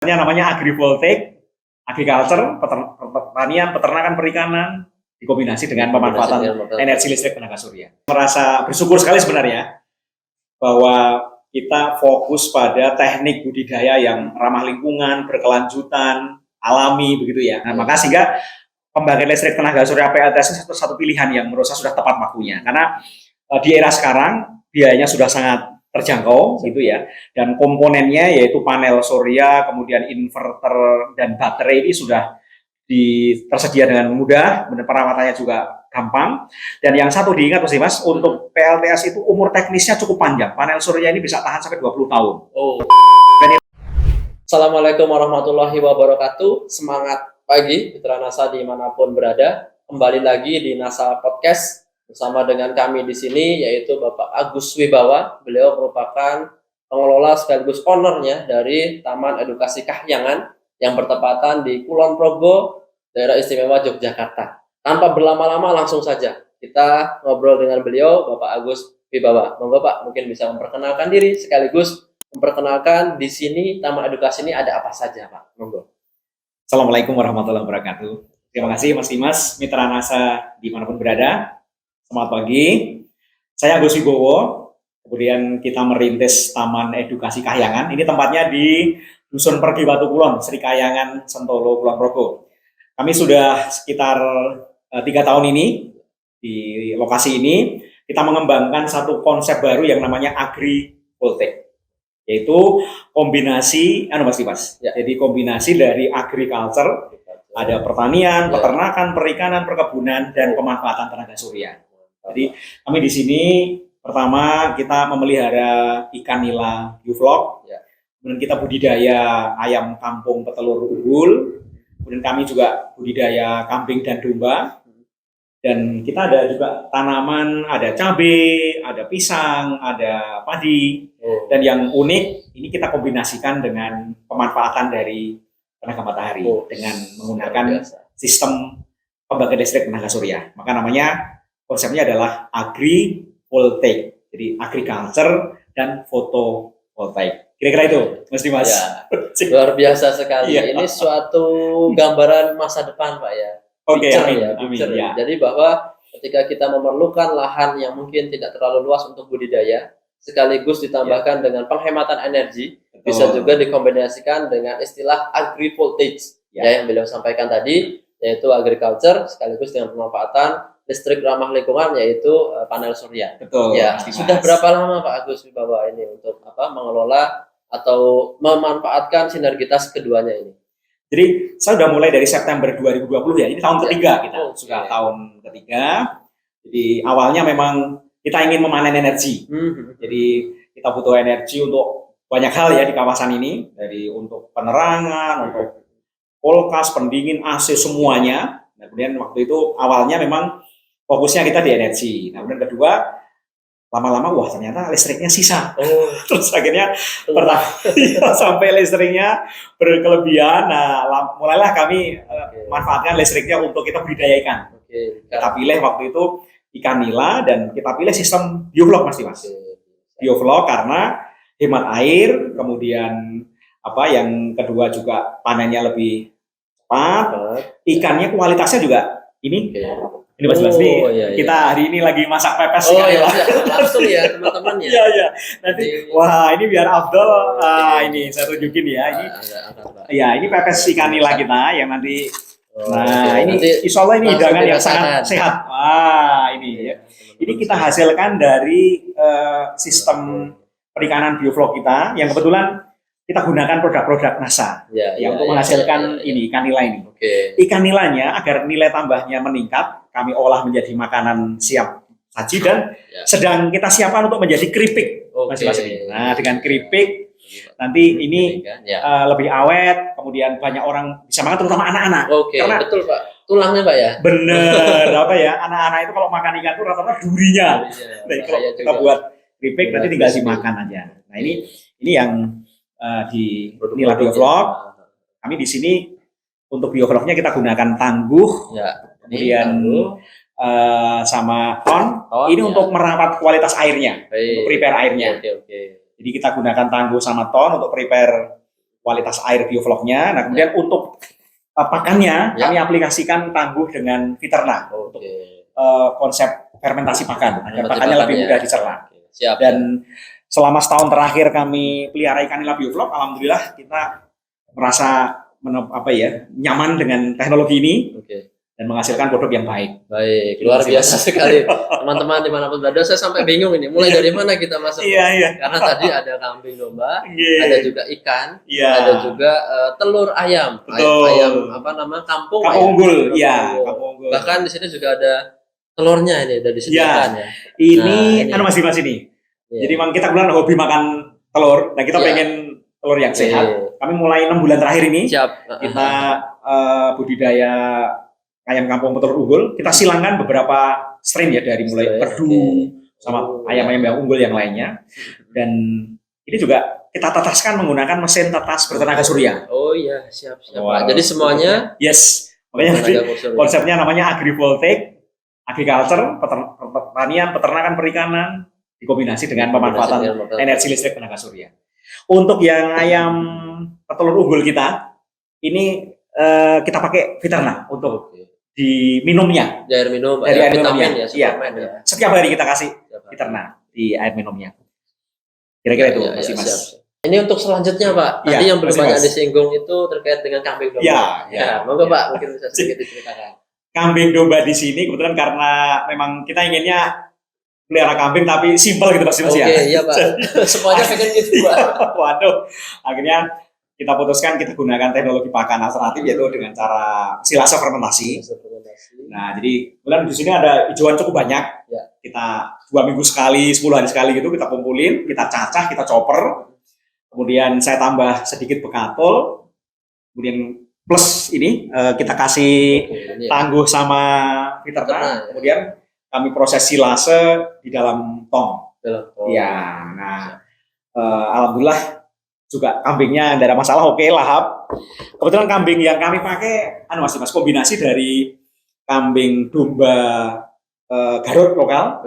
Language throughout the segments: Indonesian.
Namanya agrivoltaik, agriculture, pertanian, peternakan, perikanan, dikombinasi dengan pemanfaatan energi listrik tenaga surya. Merasa bersyukur sekali sebenarnya bahwa kita fokus pada teknik budidaya yang ramah lingkungan, berkelanjutan, alami begitu ya. Nah, maka sehingga pembangkit listrik tenaga surya PLTS itu satu pilihan yang menurut saya sudah tepat waktunya. Karena di era sekarang biayanya sudah sangat terjangkau gitu ya, dan komponennya yaitu panel surya, kemudian inverter dan baterai ini sudah tersedia dengan mudah, perawatannya juga gampang. Dan yang satu diingat Mas, untuk PLTS itu umur teknisnya cukup panjang. Panel surya ini bisa tahan sampai 20 tahun. Assalamualaikum warahmatullahi wabarakatuh. Semangat pagi Mitra NASA dimanapun berada. Kembali lagi di NASA Podcast bersama dengan kami di sini, yaitu Bapak Agus Wibawa. Beliau merupakan pengelola sekaligus ownernya dari Taman Edukasi Kahyangan yang bertepatan di Kulon Progo, Daerah Istimewa Yogyakarta. Tanpa berlama-lama langsung saja kita ngobrol dengan beliau, Bapak Agus Wibawa. Monggo Pak, mungkin bisa memperkenalkan diri sekaligus memperkenalkan di sini Taman Edukasi ini ada apa saja Pak. Monggo. Assalamualaikum warahmatullahi wabarakatuh. Terima kasih Mas Dimas, Mitra NASA dimanapun berada. Selamat pagi, saya Agus Wibowo. Kemudian kita merintis Taman Edukasi Kahyangan. Ini tempatnya di Dusun Pergi Batu Kulon, Sri Kahyangan, Sentolo, Kulon Progo. Kami sudah sekitar 3 tahun ini di lokasi ini. Kita mengembangkan satu konsep baru yang namanya agrivoltaik, yaitu kombinasi, Mas Dimas. Ya. Jadi kombinasi dari agriculture, ada pertanian, peternakan, perikanan, perkebunan, dan pemanfaatan tenaga surya. Jadi kami di sini pertama kita memelihara ikan nila bioflok, kemudian kita budidaya ayam kampung petelur unggul, kemudian kami juga budidaya kambing dan domba, dan kita ada juga tanaman, ada cabai, ada pisang, ada padi, dan yang unik ini kita kombinasikan dengan pemanfaatan dari tenaga matahari dengan menggunakan sistem pembangkit listrik tenaga surya. Maka namanya konsepnya adalah agrivoltaik, jadi agriculture dan fotovoltaik. Kira-kira itu, Mas Dimas. Ya, luar biasa sekali. Ini suatu gambaran masa depan, Pak ya. Picture ya. Jadi bahwa ketika kita memerlukan lahan yang mungkin tidak terlalu luas untuk budidaya, sekaligus ditambahkan dengan penghematan energi, bisa juga dikombinasikan dengan istilah agrivoltaik yang beliau sampaikan tadi, yaitu agriculture sekaligus dengan pemanfaatan listrik ramah lingkungan, yaitu panel surya. Betul. Ya, sudah berapa lama Pak Agus Wibawa ini untuk mengelola atau memanfaatkan sinergitas keduanya ini? Jadi saya sudah mulai dari September 2020 ya. Ini tahun ketiga kita. Sudah tahun ketiga. Jadi awalnya memang kita ingin memanen energi. Jadi kita butuh energi untuk banyak hal ya di kawasan ini, dari untuk penerangan, untuk kulkas, pendingin, AC semuanya. Nah, kemudian waktu itu awalnya memang fokusnya kita di energi. Nah, kemudian kedua, lama-lama wah ternyata listriknya sisa. Terus akhirnya sampai listriknya berkelebihan. Nah, mulailah kami manfaatkan listriknya untuk kita budidaya ikan. Kita pilih waktu itu ikan nila dan kita pilih sistem bioflok Mas Dimas. Bioflok karena hemat air, kemudian yang kedua juga panennya lebih cepat. Ikannya kualitasnya juga ini Mas Dimas, kita hari ini lagi masak pepes ikan nila. Langsung ya teman-teman ya. Iya. Nanti wah ini biar Abdul ini saya tunjukin ya. Ini pepes ikan nila kita yang nanti. Ini insya Allah ini hidangan yang sangat sehat. Ini kita hasilkan dari sistem perikanan bioflok kita yang kebetulan kita gunakan produk-produk NASA untuk menghasilkan ikan nila ini. Ikan nilanya agar nilai tambahnya meningkat, kami olah menjadi makanan siap saji dan sedang kita siapkan untuk menjadi keripik. Nah, dengan keripik nanti ini lebih awet, kemudian banyak orang bisa makan, terutama anak-anak. Karena betul Pak, tulangnya Pak ya. Bener, anak-anak itu kalau makan ikan itu rata-rata durinya. Nah, kalau kita buat keripik nanti tinggal dimakan aja. Nah ini yang di nila bioflok. Kami di sini untuk biofloknya kita gunakan tangguh, kemudian sama ton. Ini untuk merawat kualitas airnya, untuk prepare airnya. Jadi kita gunakan tangguh sama ton untuk prepare kualitas air biofloknya. Nah, kemudian untuk pakannya Ya. kami aplikasikan Tangguh dengan Viterna untuk konsep fermentasi pakan agar Fermentasi pakannya lebih pakan, mudah ya. dicerna. Siap. Dan selama setahun terakhir kami pelihara ikan nila bioflok, alhamdulillah kita merasa nyaman dengan teknologi ini Oke. dan menghasilkan produk yang baik. Baik, luar biasa sekali. Teman-teman dimanapun berada, saya sampai bingung ini. Mulai dari mana kita masuk? Iya. Karena tadi ada kambing domba, Iya. ada juga ikan, Iya. ada juga telur ayam. Betul. Ayam kampung. Kampung unggul. Kampung Iya, unggul. kampung unggul. Bahkan di sini juga ada telurnya ini, udah disediakan ya. Ini Nah, Mas Dimas ini. Iya. Jadi memang kita kebetulan hobi makan telur. Nah, kita Iya. pengen telur yang Oke. sehat. Kami mulai 6 bulan terakhir ini Siap. kita budidaya ayam kampung petelur unggul. Kita silangkan beberapa strain ya, dari mulai Strain, perdu oke. sama ayam-ayam yang unggul yang lainnya. Dan ini juga kita tetaskan menggunakan mesin tetas bertenaga surya. Oh iya, siap. Wah, Jadi semuanya yes. Makanya nanti tenaga surya. konsepnya namanya agrivoltaic, agriculture, pertanian, peternakan, perikanan, dikombinasi dengan pemanfaatan energi listrik tenaga surya. Untuk yang ayam petelur unggul kita, ini kita pakai Viterna untuk diminumnya. Di air minum, Dari air vitamin minumnya. ya, suplemen Iya. ya. Setiap hari kita kasih Siap. Viterna di air minumnya. Kira-kira itu, Ya, Mas ya, Dimas. siap. Ini untuk selanjutnya, Pak. Tadi Iya, yang belum Mas banyak Dimas. disinggung itu terkait dengan kambing domba. Iya, Ya, iya. monggo Iya. Pak, mungkin bisa sedikit diceritakan. Kambing domba di sini kebetulan karena memang kita inginnya pelihara kambing tapi simpel gitu Mas Dimas Oke, ya. iya Pak. Semuanya pengen gitu, Pak. Waduh, akhirnya kita putuskan kita gunakan teknologi pakan alternatif yaitu dengan cara silase fermentasi. Nah, jadi kemudian di sini ada hijauan cukup banyak. Ya. Kita 2 minggu sekali, 10 hari sekali gitu kita kumpulin, kita cacah, kita chopper. Kemudian saya tambah sedikit bekatul. Kemudian plus ini kita kasih Tangguh sama Viterna. Viterna, ya. Kemudian kami proses silase di dalam tong. Iya, nah alhamdulillah juga kambingnya tidak ada masalah, oke, lahap. Kebetulan kambing yang kami pakai, Mas Dimas, kombinasi dari kambing domba Garut lokal,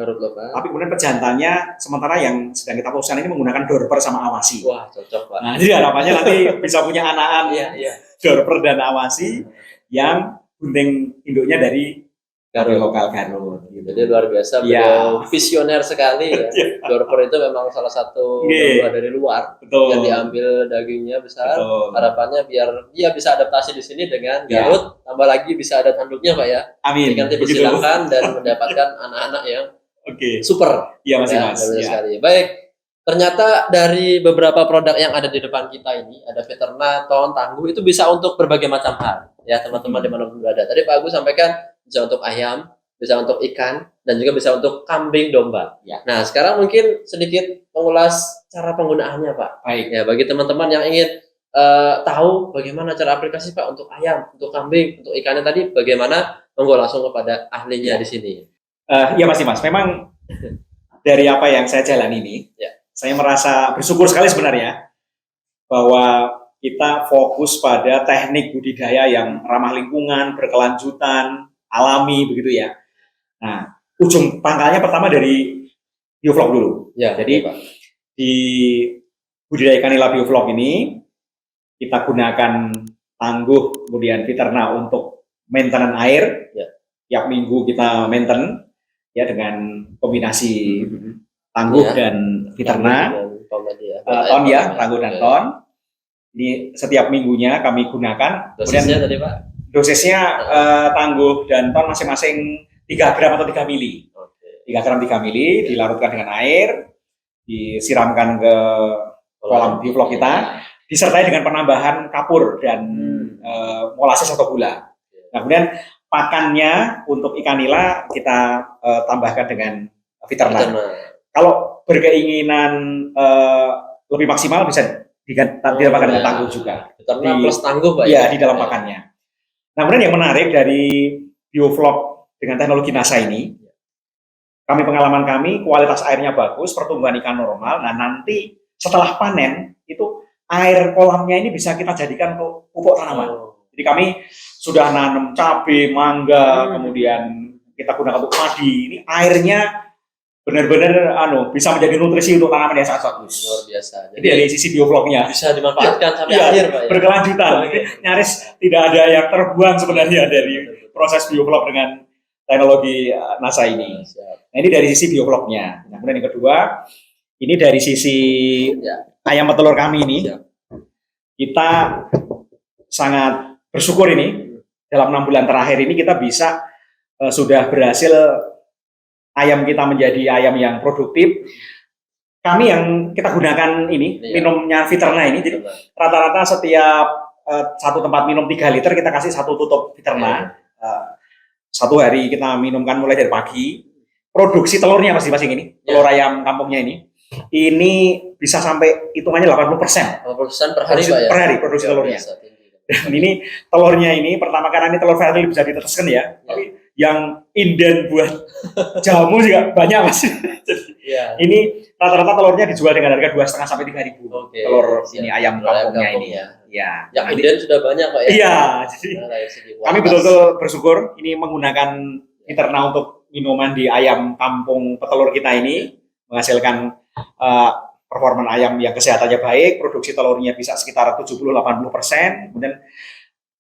tapi kemudian pejantannya sementara yang sedang kita fokuskan ini menggunakan Dorper sama Awasi. Wah, cocok Pak. Nah, jadi harapannya nanti bisa punya anakan Iya. Dorper dan Awasi yang gunting induknya dari Garut. lokal Garut. Gitu. Jadi luar biasa, beliau visioner sekali ya. Dorper itu memang salah satu domba dari luar Betul. yang diambil dagingnya besar. Betul. Harapannya biar dia bisa adaptasi di sini dengan Garut, tambah lagi bisa ada tanduknya Pak ya. Amin. Nanti disilakan dan mendapatkan anak-anak yang super. Iya Mas Ya, Dimas. benar Ya. sekali. Baik. Ternyata dari beberapa produk yang ada di depan kita ini, ada Viterna, Ton, Tangguh, itu bisa untuk berbagai macam hal. Ya teman-teman dimanapun berada. Tadi Pak Agus sampaikan bisa untuk ayam, bisa untuk ikan, dan juga bisa untuk kambing domba. Ya. Nah sekarang mungkin sedikit mengulas cara penggunaannya Pak. Baik. Ya bagi teman-teman yang ingin tahu bagaimana cara aplikasi Pak untuk ayam, untuk kambing, untuk ikannya tadi bagaimana, monggo langsung kepada ahlinya di sini. Iya Mas Dimas, memang dari apa yang saya jalani ini, saya merasa bersyukur sekali sebenarnya bahwa kita fokus pada teknik budidaya yang ramah lingkungan, berkelanjutan, alami begitu ya. Nah, ujung pangkalnya pertama dari bioflok dulu. Ya, jadi di budidaya ikan nila bioflok ini kita gunakan Tangguh kemudian Viterna untuk maintenance air. Tiap minggu kita maintenance ya dengan kombinasi Tangguh dan Viterna. Ton ya, Tangguh dan Ton. Ini setiap minggunya kami gunakan. Dosisnya tadi Pak? Dosisnya Tangguh dan Ton masing-masing 3 gram atau 3 mili. 3 gram 3 mili dilarutkan dengan air, disiramkan ke kolam bioflok kita, disertai dengan penambahan kapur dan molasses atau gula. Nah, kemudian pakannya untuk ikan nila kita tambahkan dengan Viterna. Kalau berkeinginan lebih maksimal bisa ditambahkan dengan Tangguh juga. Viterna plus Tangguh Pak ya? Di dalam pakannya. Nah, kemudian yang menarik dari bioflok dengan teknologi NASA ini, pengalaman kami, kualitas airnya bagus, pertumbuhan ikan normal. Nah, nanti setelah panen, itu air kolamnya ini bisa kita jadikan untuk pupuk tanaman. Jadi kami sudah nanam cabai, mangga, kemudian kita gunakan untuk padi. Ini airnya benar-benar bisa menjadi nutrisi untuk tanaman yang sangat bagus. Luar biasa. Jadi dari sisi biofloknya bisa dimanfaatkan sampai iya, akhir, Pak ya. berkelanjutan. Oke. Nyaris tidak ada yang terbuang sebenarnya dari proses bioflok dengan teknologi NASA ini. Siap. Nah, ini dari sisi biofloknya. Nah, kemudian yang kedua, ini dari sisi Ya. ayam petelur kami ini. Siap. Kita sangat bersyukur ini dalam 6 bulan terakhir ini kita bisa sudah berhasil ayam kita menjadi ayam yang produktif. Kami yang kita gunakan ini minumnya Viterna ini, jadi rata-rata setiap satu tempat minum 3 liter kita kasih 1 tutup Viterna. Satu hari kita minumkan mulai dari pagi. Produksi telurnya masing-masing ini, telur ayam kampungnya ini bisa sampai hitungannya 80%. 80% per hari, Pak ya? Per hari produksi telurnya. Dan ini telurnya ini pertama karena ini telur fertil bisa diteteskan ya, tapi yang inden buat jamu juga banyak Mas. Jadi ini rata-rata telurnya dijual dengan harga 2,5 sampai 3.000. Telur ini ayam kampungnya ini ya. Ya. Yang inden sudah banyak Pak ya. Iya, jadi kami betul-betul bersyukur ini menggunakan Viterna untuk minuman di ayam kampung petelur kita ini, menghasilkan performa ayam yang kesehatannya baik, produksi telurnya bisa sekitar 70-80%. Kemudian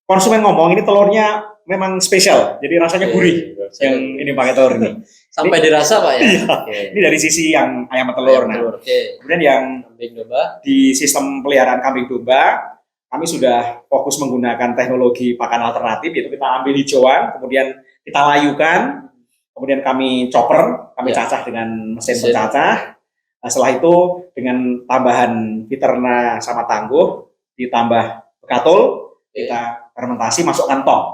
konsumen ngomong ini telurnya memang spesial, jadi rasanya gurih. Yang ini pakai telur ini. Sampai ini, dirasa Pak ya. Iya, ini dari sisi yang ayam telur. Nah, kemudian yang di sistem peliharaan kambing domba, kami sudah fokus menggunakan teknologi pakan alternatif, yaitu kita ambil hijauan, kemudian kita layukan, kemudian kami chopper, kami cacah dengan mesin pencacah. Nah, setelah itu dengan tambahan Viterna sama tangguh, ditambah bekatul, kita fermentasi, masukkan tong.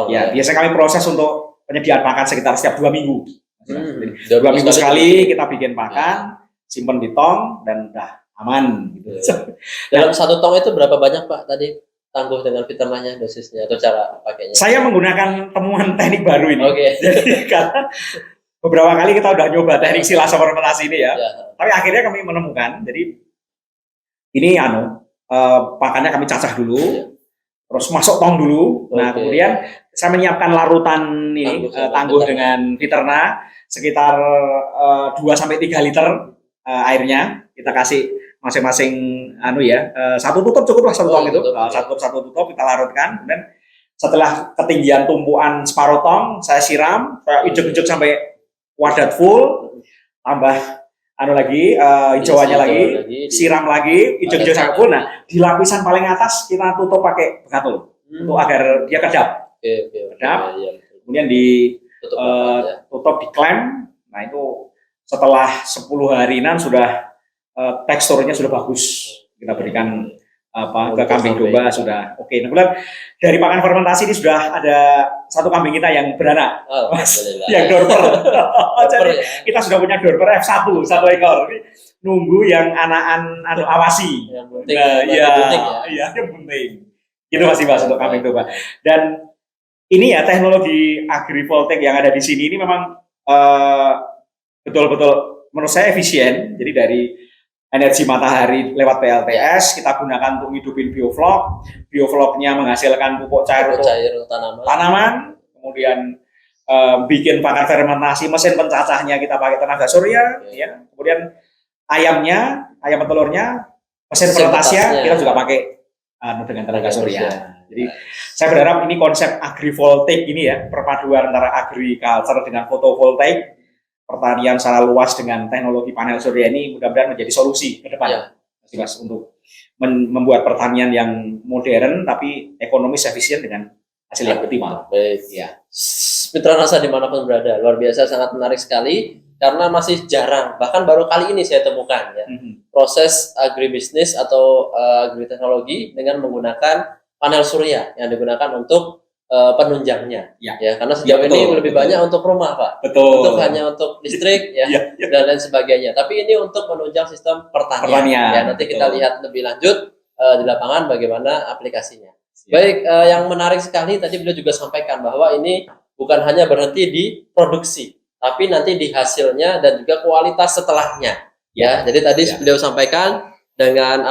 Ya, biasanya kami proses untuk penyediaan pakan sekitar setiap 2 minggu. Jadi, 2 minggu sekali kita bikin pakan, simpen di tong, dan udah aman. Gitu. Dalam 1 tong itu berapa banyak Pak tadi tangguh dengan Viternanya dosisnya atau cara pakainya? Saya menggunakan temuan teknik baru ini. Jadi karena beberapa kali kita udah nyoba teknik silase fermentasi ini ya. Tapi akhirnya kami menemukan, jadi ini pakannya kami cacah dulu, terus masuk tong dulu. Nah, kemudian saya menyiapkan larutan ini tangguh dengan Viterna sekitar 2 sampai 3 liter airnya. Kita kasih masing-masing 1 tutup cukup lah 1 tong itu. Satu tutup kita larutkan, kemudian setelah ketinggian tumpuan separuh tong, saya siram, saya ijek-ijek sampai wadah full, tambah hijauannya lagi, siram lagi, ijek-ijek sampai full. Nah, di lapisan paling atas kita tutup pakai bekatul untuk agar dia kedap. Kedap. Kemudian tutup di klem. Nah, itu setelah 10 harian sudah teksturnya sudah bagus. Kita berikan ke kambing domba sudah oke. Nah, kemudian dari pakan fermentasi ini sudah ada 1 kambing kita yang beranak, yang dorper. Jadi kita sudah punya dorper F1, 1 ekor. Nunggu yang anakan awasi. Yang penting, yang penting. Itu masih Mas untuk kambing domba. Dan ini ya teknologi agrivoltaik yang ada di sini ini memang betul-betul menurut saya efisien. Jadi dari energi matahari lewat PLTS kita gunakan untuk hidupin bioflok. Biofloknya menghasilkan pupuk cair untuk tanaman. Kemudian bikin pakan fermentasi, mesin pencacahnya kita pakai tenaga surya. Ya. Kemudian ayam petelurnya, mesin fermentasinya kita juga pakai dengan tenaga surya. Jadi saya berharap ini konsep agrivoltaik ini ya, perpaduan antara agriculture dengan fotovoltaik, pertanian secara luas dengan teknologi panel surya ini mudah-mudahan menjadi solusi ke depan, Mas, untuk membuat pertanian yang modern tapi ekonomis efisien dengan hasil yang optimal. Baik, ya. Mitra Nasa dimanapun berada, luar biasa, sangat menarik sekali karena masih jarang, bahkan baru kali ini saya temukan ya proses agribisnis atau agriteknologi dengan menggunakan panel surya yang digunakan untuk penunjangnya, ya karena sejauh ini lebih banyak untuk rumah Pak, untuk hanya untuk listrik dan lain sebagainya. Tapi ini untuk menunjang sistem pertanian. Ya nanti kita lihat lebih lanjut di lapangan bagaimana aplikasinya. Baik, yang menarik sekali tadi beliau juga sampaikan bahwa ini bukan hanya berhenti di produksi, tapi nanti di hasilnya dan juga kualitas setelahnya. Ya, jadi tadi beliau sampaikan dengan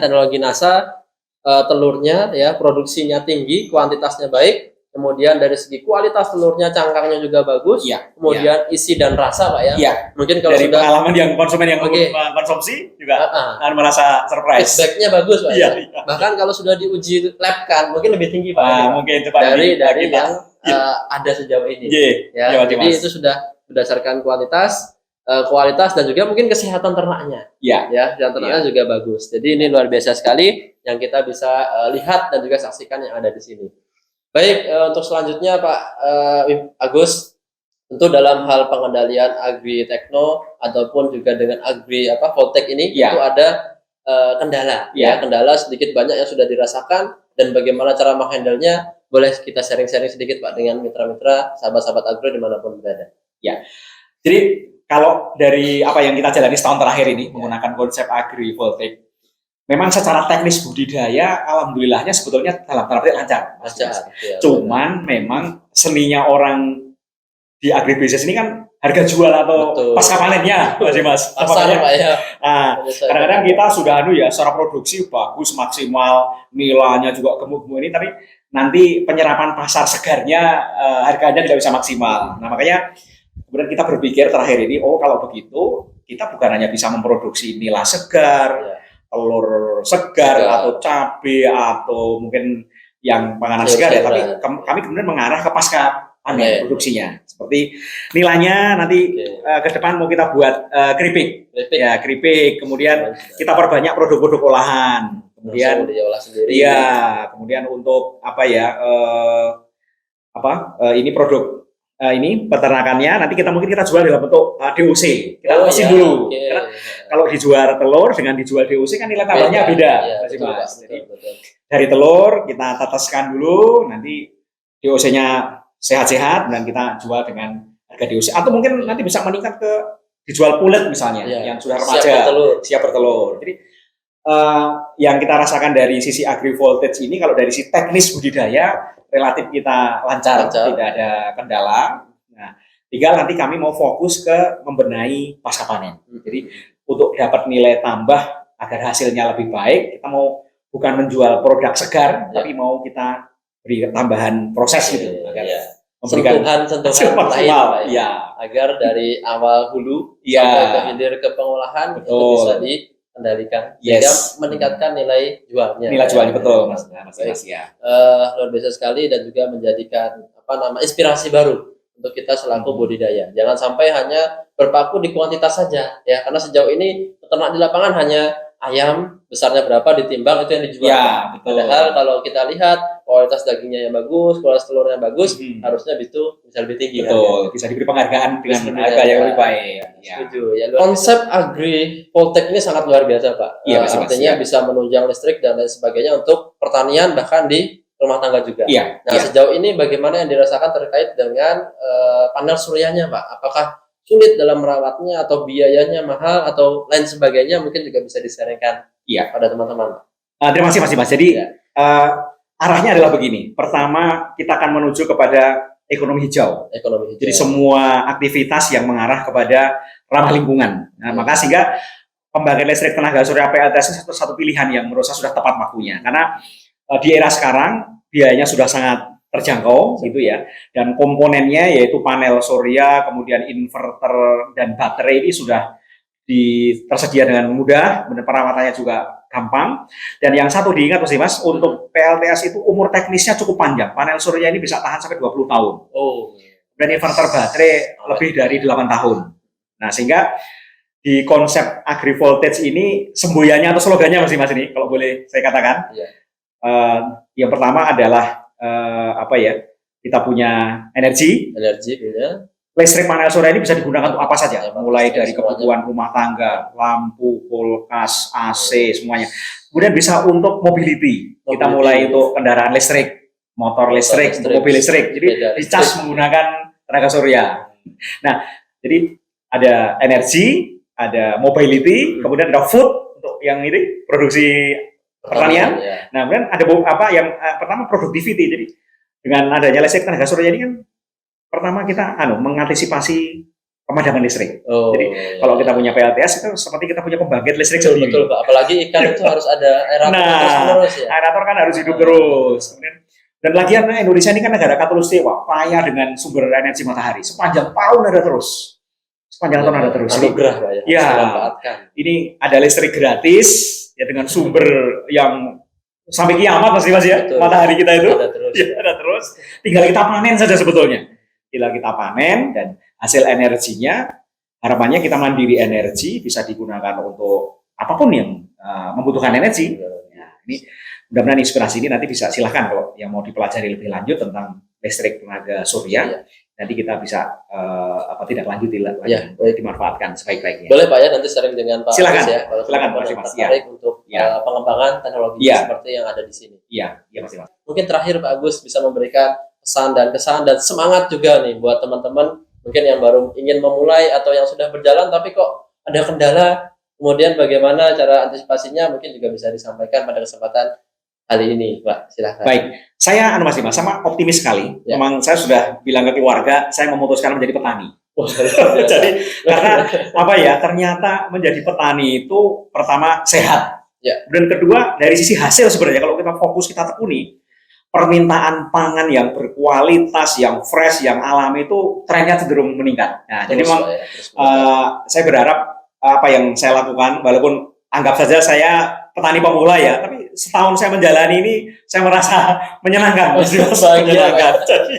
teknologi NASA. Telurnya ya produksinya tinggi, kuantitasnya baik, kemudian dari segi kualitas telurnya, cangkangnya juga bagus, Iya. kemudian isi dan rasa Pak ya. Iya. Mungkin kalau Dari sudah pengalaman yang konsumen yang Oke. konsumsi juga Ah, akan merasa surprise. feedbacknya bagus Pak Iya, ya. iya. Bahkan kalau sudah diuji lab kan mungkin lebih tinggi Pak. ini, Pak. Mungkin itu Pak dari kita. yang Iya. ada sejauh ini. Iya, Ya, iya, jadi Mas. itu sudah berdasarkan kualitas dan juga mungkin kesehatan ternaknya. Iya. Ya, kesehatan ternaknya juga bagus. Jadi ini luar biasa sekali yang kita bisa lihat dan juga saksikan yang ada di sini. Baik, untuk selanjutnya Pak Agus, tentu dalam hal pengendalian agri tekno ataupun juga dengan agri Voltech ini Iya. itu ada kendala. Iya. Ya, kendala sedikit banyak yang sudah dirasakan dan bagaimana cara menghandle-nya, boleh kita sharing-sharing sedikit Pak dengan mitra-mitra, sahabat-sahabat agro dimanapun berada. Jadi kalau dari apa yang kita jalani setahun terakhir ini menggunakan konsep agri voltaic, memang secara teknis budidaya alhamdulillahnya sebetulnya dalam tanda petik lancar. Ya, Cuman memang seninya orang di agribisnis ini kan harga jual atau Betul. pasca panennya, Mas. Pasar Pak ya. Nah, kadang-kadang kita sudah secara produksi bagus maksimal, nilainya juga gemuk-gemuk ini, tapi nanti penyerapan pasar segarnya harganya tidak bisa maksimal. Nah, makanya kemudian kita berpikir terakhir ini, kalau begitu kita bukan hanya bisa memproduksi nila segar, telur segar atau cabai atau mungkin yang panganan segar ya, tapi kami kemudian mengarah ke pasca panen produksinya. Seperti nilainya nanti ke depan mau kita buat keripik. Ya, keripik. Kemudian kita perbanyak produk-produk olahan. Kemudian diolah sendiri. Iya, kemudian untuk ini produk ini peternakannya nanti mungkin kita jual dalam bentuk DOC. Kita mesin dulu. Karena kalau dijual telur dengan dijual DOC kan nilai tambahnya beda. Betul. Dari telur kita teteskan dulu, nanti DOC-nya sehat-sehat dan kita jual dengan harga DOC, atau mungkin nanti bisa meningkat ke dijual pulet misalnya yang sudah remaja siap bertelur. Jadi yang kita rasakan dari sisi agri voltage ini, kalau dari sisi teknis budidaya relatif kita lancar. Tidak ada kendala. Nah, tinggal nanti kami mau fokus ke membenahi pasca panen. Jadi untuk dapat nilai tambah agar hasilnya lebih baik, kita mau bukan menjual produk segar, tapi mau kita beri tambahan proses gitu agar memberikan sentuhan maksimal, agar dari awal hulu sampai ke hilir ke pengolahan itu bisa dikendalikan, sehingga meningkatkan nilai jualnya. Nilai jualnya betul, Mas. Luar biasa sekali dan juga menjadikan inspirasi baru untuk kita selaku budidaya. Jangan sampai hanya berpaku di kuantitas saja, ya, karena sejauh ini peternak di lapangan hanya ayam besarnya berapa ditimbang itu yang dijual. Padahal kalau kita lihat kualitas dagingnya yang bagus, kualitas telurnya bagus, harusnya itu bisa lebih tinggi. Betul, bisa diberi penghargaan dengan harga yang lebih baik. Setuju. Konsep agri voltaic ini sangat luar biasa, Pak. Artinya bisa menunjang listrik dan lain sebagainya untuk pertanian bahkan di rumah tangga juga. Sejauh ini bagaimana yang dirasakan terkait dengan panel suryanya, Pak? Apakah sulit dalam merawatnya atau biayanya mahal atau lain sebagainya, mungkin juga bisa disaringkan pada teman-teman. Terima kasih Mas. Jadi arahnya adalah begini. Pertama, kita akan menuju kepada ekonomi hijau. Jadi semua aktivitas yang mengarah kepada ramah lingkungan. Nah, maka sehingga pembangkit listrik tenaga surya PLTS itu satu pilihan yang menurut saya sudah tepat waktunya. Karena di era sekarang biayanya sudah sangat terjangkau gitu ya, dan komponennya yaitu panel surya, kemudian inverter dan baterai ini sudah tersedia dengan mudah, dan perawatannya juga gampang. Dan yang satu diingat Mas, untuk PLTS itu umur teknisnya cukup panjang. Panel surya ini bisa tahan sampai 20 tahun. Dan inverter baterai lebih dari 8 tahun. Nah, sehingga di konsep agri voltage ini semboyannya atau slogannya Mas ini kalau boleh saya katakan. Yang pertama adalah kita punya energi punya. Listrik panel surya ini bisa digunakan untuk apa saja, mulai dari kebutuhan rumah tangga, lampu, kulkas, AC, semuanya. Kemudian bisa untuk mobility. Kita mulai untuk kendaraan listrik, motor listrik, mobil listrik. Jadi dicas menggunakan tenaga surya. Nah, jadi ada energi, ada mobility, kemudian ada food untuk yang ini produksi pertanian. Nah, kemudian ada yang pertama productivity. Jadi dengan adanya listrik tenaga surya ini kan pertama kita mengantisipasi pemadaman listrik. Jadi kalau kita punya PLTS itu seperti kita punya pembangkit listrik sendiri. Betul, Pak. Apalagi ikan itu harus ada aerator terus-menerus ya. Aerator kan harus hidup terus. Kemudian Dan lagian Indonesia ini kan negara katulistiwa, kaya dengan sumber energi matahari. Sepanjang tahun ada terus. Sepanjang tahun ada terus. Anugerah Pak ya. Ya, Harus dimanfaatkan. ini ada listrik gratis ya dengan sumber yang sampai kiamat pasti Mas ya. Betul. Matahari kita itu Ada terus. ya, ada terus. Tinggal kita panen saja sebetulnya. Tinggal kita panen dan hasil energinya harapannya kita mandiri energi bisa digunakan untuk apapun yang membutuhkan energi. Ya, ini mudah-mudahan inspirasi ini nanti bisa silahkan kalau yang mau dipelajari lebih lanjut tentang listrik tenaga surya. Iya. Nanti kita bisa tidak lanjut Ya, dimanfaatkan sebaik-baiknya. Boleh Pak ya nanti sharing dengan Pak Silakan. Agus ya. Kalau Silakan, teman-teman Mas yang Dimas. tertarik untuk Ya. pengembangan teknologi Ya. seperti yang ada di sini. Iya, iya Mas Dimas. Mungkin terakhir Pak Agus bisa memberikan pesan dan kesan dan semangat juga nih buat teman-teman mungkin yang baru ingin memulai atau yang sudah berjalan tapi kok ada kendala, kemudian bagaimana cara antisipasinya mungkin juga bisa disampaikan pada kesempatan kali ini, Pak. Silahkan. Baik, saya Mas Dimas sama optimis sekali. Ya. Memang saya sudah bilang ke keluarga, saya memutuskan menjadi petani. Wah, Jadi karena ternyata menjadi petani itu pertama sehat. Ya. Dan kedua dari sisi hasil sebenarnya kalau kita fokus kita tekuni, permintaan pangan yang berkualitas, yang fresh, yang alami itu trennya cenderung meningkat. Nah, jadi memang Pak, ya, terus meningkat. saya berharap apa yang saya lakukan, walaupun anggap saja saya petani pemula ya, tapi setahun saya menjalani ini saya merasa menyenangkan, menyenangkan. Jadi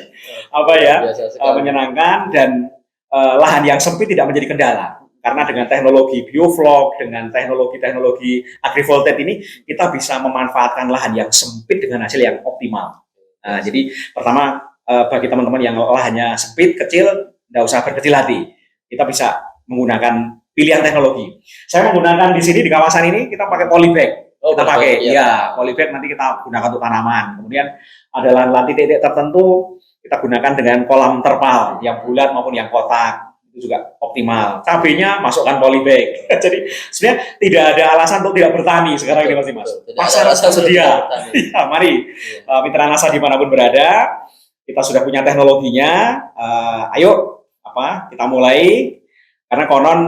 apa ya, Biasa sekali. menyenangkan dan lahan yang sempit tidak menjadi kendala. Karena dengan teknologi bioflok, dengan teknologi agrivoltaik ini, kita bisa memanfaatkan lahan yang sempit dengan hasil yang optimal. Nah, jadi pertama bagi teman-teman yang lahannya sempit, kecil, tidak usah berkecil hati. Kita bisa menggunakan pilihan teknologi. Saya menggunakan di sini di kawasan ini kita pakai polybag. Kita pakai, ya polybag nanti kita gunakan untuk tanaman. Kemudian ada lahan-lahan titik-titik tertentu kita gunakan dengan kolam terpal yang bulat maupun yang kotak. Itu juga optimal. Cabenya masukkan polybag. Jadi sebenarnya tidak ada alasan untuk tidak bertani sekarang ini Mas. Pasar tersedia. Ya, mari mitra NASA dimanapun berada, kita sudah punya teknologinya. Ayo kita mulai. Karena konon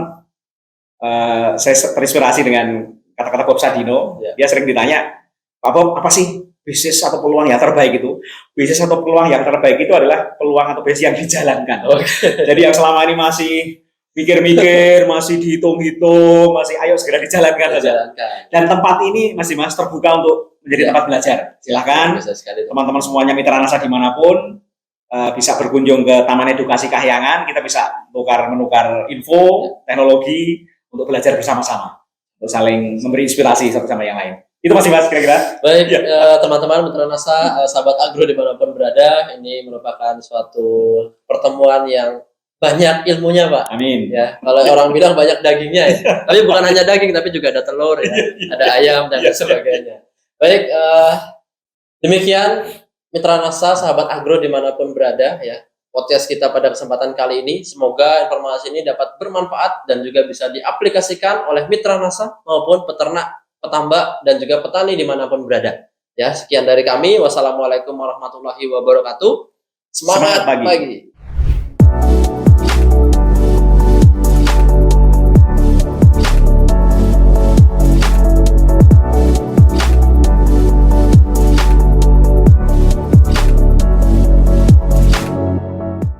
saya terinspirasi dengan kata-kata Bob Sadino. Ya. Dia sering ditanya, Pak Bob, apa sih bisnis atau peluang yang terbaik itu? Bisnis atau peluang yang terbaik itu adalah peluang atau bisnis yang dijalankan. Jadi yang selama ini masih mikir-mikir, masih dihitung-hitung, masih ayo segera dijalankan saja. Dan tempat ini masih terbuka untuk menjadi tempat belajar. Silakan teman-teman semuanya mitra NASA dimanapun bisa berkunjung ke Taman Edukasi Kahyangan. Kita bisa menukar info, teknologi untuk belajar bersama-sama, untuk saling memberi inspirasi satu sama yang lain. Itu masih Mas kira-kira. Baik, teman-teman mitra NASA, sahabat agro dimanapun berada, ini merupakan suatu pertemuan yang banyak ilmunya, Pak. Amin. Ya, kalau orang bilang banyak dagingnya, ya. Tapi bukan hanya daging, tapi juga ada telur, ya, ada ayam dan sebagainya. Baik, demikian mitra NASA, sahabat agro dimanapun berada, ya. Podcast kita pada kesempatan kali ini, semoga informasi ini dapat bermanfaat dan juga bisa diaplikasikan oleh mitra NASA maupun peternak, petambak, dan juga petani dimanapun berada. Ya, sekian dari kami. Wassalamualaikum warahmatullahi wabarakatuh. Semangat pagi.